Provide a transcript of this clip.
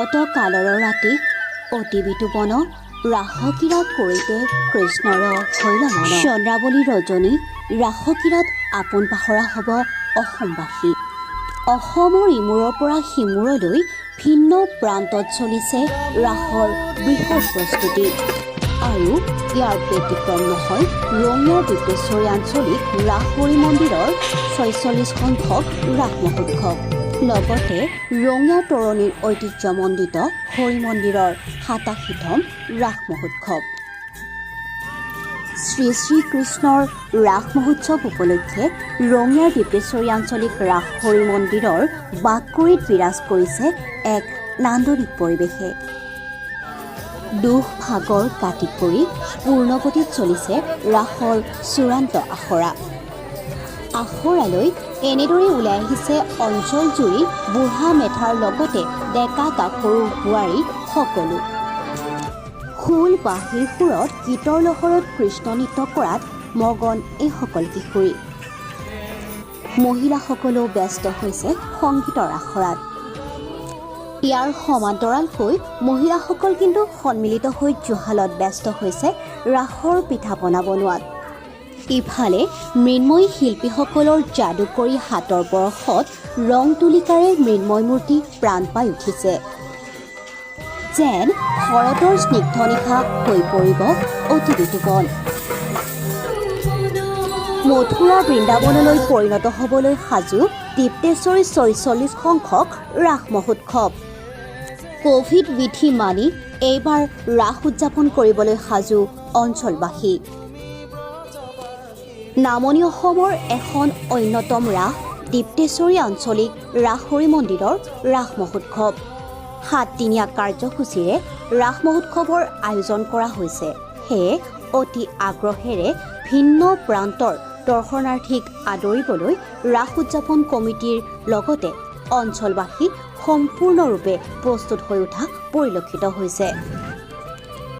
কত কালৰ ৰাতি অতি বিতুপন ৰাসকিৰত কৰিতে কৃষ্ণৰ হৈল মন চন্দ্ৰাৱলী ৰজনী ৰাসকিৰত আপোন পাহৰা হ'ব অসমবাসী। অসমৰ ইমূৰৰ পৰা সিমূৰলৈ ভিন্ন প্ৰান্তত চলিছে ৰাসৰ বৃহৎ প্ৰস্তুতি। আৰু ইয়াৰ ব্যতিক্ৰম নহয় ৰঙিয়াৰ ডিপ্ৰেশ্বৰী আঞ্চলিক ৰাস হৰি মন্দিৰৰ ৪৬ সংখ্যক ৰাস মহোৎসৱ, লগতে ৰঙিয়া তৰণীৰ ঐতিহ্যমণ্ডিত হৰি মন্দিৰৰ ৮৭তম ৰাস মহোৎসৱ। শ্ৰী শ্ৰীকৃষ্ণৰ ৰাস মহোৎসৱ উপলক্ষে ৰঙিয়াৰ ডিপ্ৰেশ্বৰী আঞ্চলিক ৰাস হৰি মন্দিৰৰ বাকৰিত বিৰাজ কৰিছে এক নান্দনিক পৰিৱেশে। দুখ ভাগৰ কাটি পৰি পূৰ্ণগতিত চলিছে ৰাসৰ চূড়ান্ত আখৰা। আখৰালৈ এনেদৰে ওলাই আহিছে অঞ্চলজুৰি বুঢ়া মেথাৰ লগতে ডেকা গাভৰু বোৱাৰী সকলো। খোল বাঁহীৰ সুৰত গীতৰ লহৰত কৃষ্ণ নৃত্য কৰাত মগন এইসকল কিশোৰী। মহিলাসকলেও ব্যস্ত হৈছে সংগীতৰ আখৰাত। ইয়াৰ সমান্তৰালকৈ মহিলাসকল কিন্তু সন্মিলিত হৈ জুহালত ব্যস্ত হৈছে ৰাসৰ পিঠা পনা বনোৱাত। ইফালে মৃন্ময়ী শিল্পীসকলৰ যাদুকৰী হাতৰ বৰষত ৰং তুলিকাৰে মৃন্ময় মূৰ্তি প্ৰাণ পাই উঠিছে। যেন শৰতৰ স্নিগ্ধ নিশা হৈ পৰিব অতি বিতুপন। মথুৰা বৃন্দাবনলৈ পৰিণত হ'বলৈ সাজু ডিপ্ৰেশ্বৰী ৪৬ সংখ্যক ৰাস মহোৎসৱ। কোভিড বিধি মানি এইবাৰ ৰাস উদযাপন কৰিবলৈ সাজু অঞ্চলবাসী। নামনি অসমৰ এখন অন্যতম ৰাস ডিপ্ৰেশ্বৰী আঞ্চলিক ৰাস হৰি মন্দিৰৰ ৰাস মহোৎসৱ। ৭দিনীয়া কাৰ্যসূচীৰে ৰাস মহোৎসৱৰ আয়োজন কৰা হৈছে। সেয়ে অতি আগ্ৰহেৰে ভিন্ন প্ৰান্তৰ দৰ্শনাৰ্থীক আদৰিবলৈ ৰাস উদযাপন কমিটিৰ লগতে অঞ্চলবাসী সম্পূৰ্ণৰূপে প্ৰস্তুত হৈ উঠা পৰিলক্ষিত হৈছে।